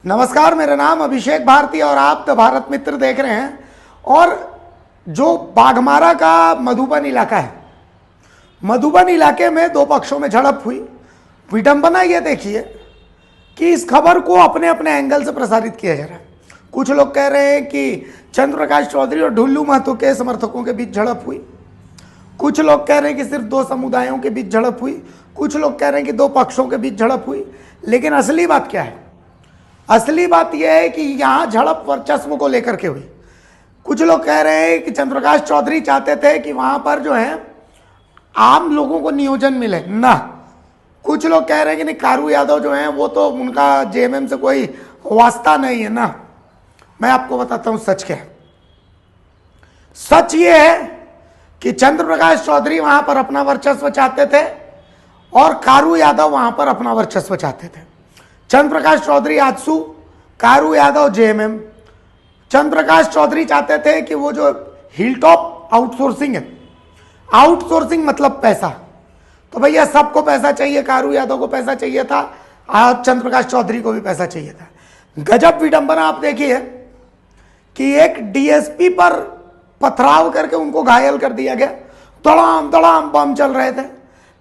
नमस्कार, मेरा नाम अभिषेक भारती और आप द भारत मित्र देख रहे हैं। और जो बाघमारा का मधुबन इलाका है, मधुबन इलाके में दो पक्षों में झड़प हुई। विडंबना ये देखिए कि इस खबर को अपने अपने एंगल से प्रसारित किया जा रहा है। कुछ लोग कह रहे हैं कि चंद्रप्रकाश चौधरी और ढुल्लू महतो के समर्थकों के बीच झड़प हुई। कुछ लोग कह रहे हैं कि सिर्फ दो समुदायों के बीच झड़प हुई। कुछ लोग कह रहे हैं कि दो पक्षों के बीच झड़प हुई। लेकिन असली बात क्या है? असली बात यह है कि यहाँ झड़प वर्चस्व को लेकर के हुई। कुछ लोग कह रहे हैं कि चंद्रप्रकाश चौधरी चाहते थे कि वहाँ पर जो है आम लोगों को नियोजन मिले ना। कुछ लोग कह रहे हैं कि नहीं, कारू यादव जो हैं वो तो उनका जेएमएम से कोई वास्ता नहीं है ना। मैं आपको बताता हूँ सच क्या है। सच ये है कि चंद्रप्रकाश चौधरी वहाँ पर अपना वर्चस्व चाहते थे और कारू यादव वहाँ पर अपना वर्चस्व चाहते थे। चंद्रप्रकाश चौधरी आजसू, कारू यादव जेएमएम। चंद्रप्रकाश चौधरी चाहते थे कि वो जो हिलटॉप आउटसोर्सिंग है, आउटसोर्सिंग मतलब पैसा, तो भैया सबको पैसा चाहिए। कारू यादव को पैसा चाहिए था, आज चंद्रप्रकाश चौधरी को भी पैसा चाहिए था। गजब विडंबना आप देखिए कि एक डीएसपी पर पथराव करके उनको घायल कर दिया गया। तड़ाम तड़ाम बम चल रहे थे,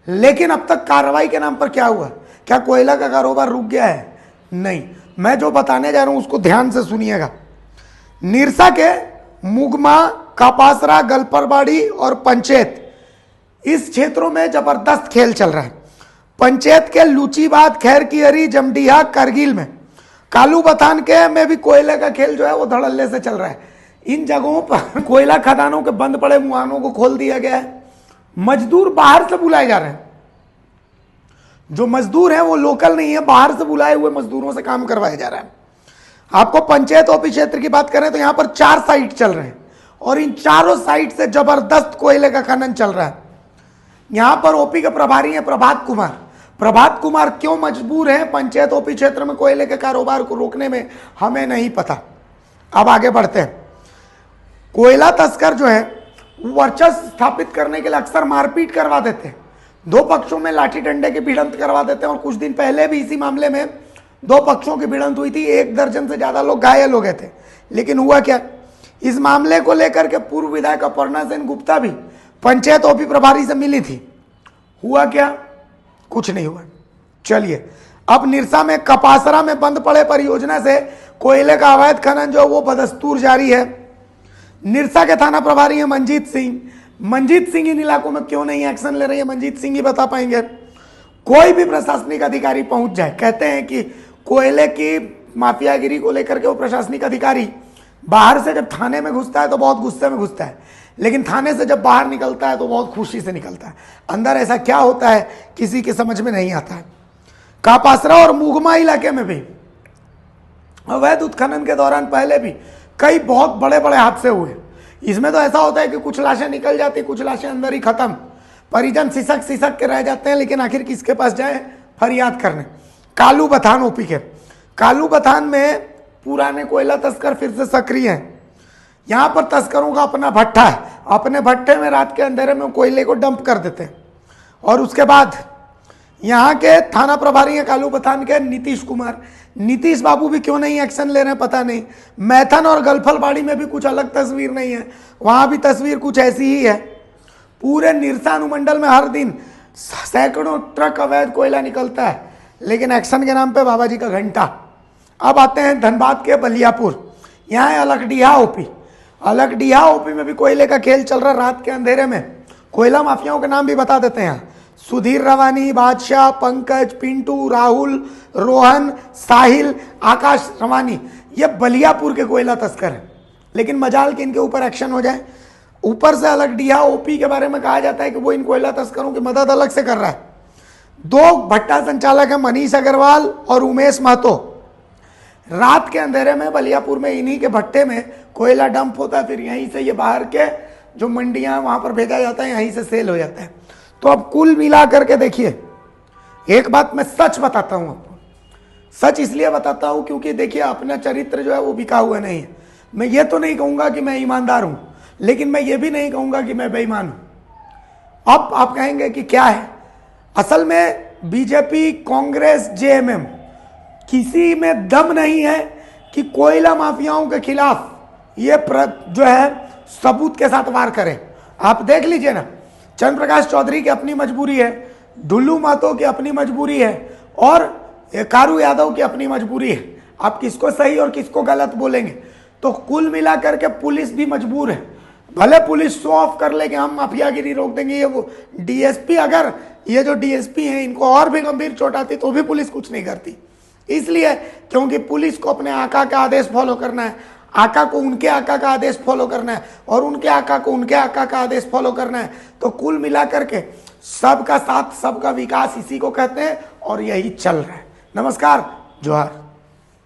लेकिन अब तक कार्रवाई के नाम पर क्या हुआ? क्या कोयला का कारोबार रुक गया है? नहीं। मैं जो बताने जा रहा हूं उसको ध्यान से सुनिएगा। निरसा के मुगमा, कापासरा, गलपरबाड़ी और पंचेत, इस क्षेत्रों में जबरदस्त खेल चल रहा है। पंचेत के लुचीबाद, खैरकियरी, जमडीहा, करगिल में, कालू बथान के में भी कोयले का खेल जो है वो धड़ल्ले से चल रहा है। इन जगहों पर कोयला खदानों के बंद पड़े मुहानों को खोल दिया गया है। मजदूर बाहर से बुलाए जा रहे हैं। जो मजदूर हैं वो लोकल नहीं है, बाहर से बुलाए हुए मजदूरों से काम करवाया जा रहा है। आपको पंचायत ओपी क्षेत्र की बात करें तो यहां पर 4 साइट चल रहे हैं और इन चारों साइट से जबरदस्त कोयले का खनन चल रहा है। यहां पर ओपी के प्रभारी हैं प्रभात कुमार। प्रभात कुमार क्यों मजबूर हैं पंचायत ओपी क्षेत्र में कोयले के कारोबार को रोकने में, हमें नहीं पता। अब आगे बढ़ते हैं। कोयला तस्कर जो है वर्चस्व स्थापित करने के लिए अक्सर मारपीट करवा देते हैं। दो पक्षों में लाठी डंडे की भिड़ंत करवा देते हैं और कुछ दिन पहले भी इसी मामले में दो पक्षों की भिड़ंत हुई थी। 1 दर्जन से ज्यादा लोग घायल हो गए थे। लेकिन हुआ क्या? इस मामले को लेकर के पूर्व विधायक अपर्णा सेन गुप्ता भी पंचायत ओपी प्रभारी से मिली थी। हुआ क्या? कुछ नहीं हुआ। चलिए, अब निरसा में कपासरा में बंद पड़े परियोजना से कोयले का अवैध खनन जो वो बदस्तूर जारी है। निरसा के थाना प्रभारी है मंजीत सिंह। मंजीत सिंह इन इलाकों में क्यों नहीं एक्शन ले रही है, मंजीत सिंह ही बता पाएंगे। कोई भी प्रशासनिक अधिकारी पहुंच जाए, कहते हैं कि कोयले की माफियागिरी को लेकर के वो प्रशासनिक अधिकारी बाहर से जब थाने में घुसता है तो बहुत गुस्से में घुसता है, लेकिन थाने से जब बाहर निकलता है तो बहुत खुशी से निकलता है। अंदर ऐसा क्या होता है किसी के समझ में नहीं आता है। कापासरा और मुगमा इलाके में भी अवैध उत्खनन के दौरान पहले भी कई बहुत बड़े बड़े हादसे हुए। इसमें तो ऐसा होता है कि कुछ लाशें निकल जाती, कुछ लाशें अंदर ही खत्म, परिजन सिसक सिसक के रह जाते हैं, लेकिन आखिर किसके पास जाए फरियाद करने। कालू बथान ओपी के, कालू बथान में पुराने कोयला तस्कर फिर से सक्रिय हैं। यहाँ पर तस्करों का अपना भट्ठा है। अपने भट्ठे में रात के अंधेरे में कोयले को डंप कर देते हैं और उसके बाद यहाँ के थाना प्रभारी हैं कालू बथान के नीतीश कुमार। नीतीश बाबू भी क्यों नहीं एक्शन ले रहे हैं पता नहीं। मैथन और गलफलबाड़ी में भी कुछ अलग तस्वीर नहीं है, वहाँ भी तस्वीर कुछ ऐसी ही है। पूरे निरसा अनुमंडल में हर दिन सैकड़ों ट्रक अवैध कोयला निकलता है, लेकिन एक्शन के नाम पे बाबा जी का घंटा। अब आते हैं धनबाद के बलियापुर। यहाँ है अलकडीहा ओपी। अलकडीहा ओपी में भी कोयले का खेल चल रहा है रात के अंधेरे में। कोयला माफियाओं के नाम भी बता देते हैं। सुधीर रवानी, बादशाह, पंकज, पिंटू, राहुल, रोहन, साहिल, आकाश रवानी, ये बलियापुर के कोयला तस्कर हैं। लेकिन मजाल कि इनके ऊपर एक्शन हो जाए। ऊपर से अलकडीहा ओपी के बारे में कहा जाता है कि वो इन कोयला तस्करों की मदद अलग से कर रहा है। 2 भट्टा संचालक हैं मनीष अग्रवाल और उमेश महतो। रात के अंधेरे में बलियापुर में इन्हीं के भट्टे में कोयला डंप होता है, फिर यहीं से ये बाहर के जो मंडियां वहां पर भेजा जाता है, यहीं से सेल हो जाता है। तो अब कुल मिला करके देखिए, एक बात मैं सच बताता हूं आपको। सच इसलिए बताता हूं क्योंकि देखिए अपना चरित्र जो है वो बिका हुआ नहीं है। मैं ये तो नहीं कहूंगा कि मैं ईमानदार हूं, लेकिन मैं ये भी नहीं कहूंगा कि मैं बेईमान हूं। अब आप कहेंगे कि क्या है? असल में बीजेपी, कांग्रेस, जेएमएम किसी में दम नहीं है कि कोयला माफियाओं के खिलाफ ये जो है सबूत के साथ वार करें। आप देख लीजिए ना, चंद्र प्रकाश चौधरी की अपनी मजबूरी है, दुल्लू महतो की अपनी मजबूरी है, और कारू यादव की अपनी मजबूरी है। आप किसको सही और किसको गलत बोलेंगे? तो कुल मिलाकर के पुलिस भी मजबूर है। भले पुलिस शो ऑफ कर ले कि हम माफियागिरी रोक देंगे, ये वो डीएसपी, अगर ये जो डीएसपी हैं इनको और भी गंभीर चोट आती तो भी पुलिस कुछ नहीं करती। इसलिए क्योंकि पुलिस को अपने आका का आदेश फॉलो करना है, आका को उनके आका का आदेश फॉलो करना है, और उनके आका को उनके आका का आदेश फॉलो करना है। तो कुल मिलाकर के सबका साथ सबका विकास इसी को कहते हैं, और यही चल रहा है। नमस्कार, जोहार।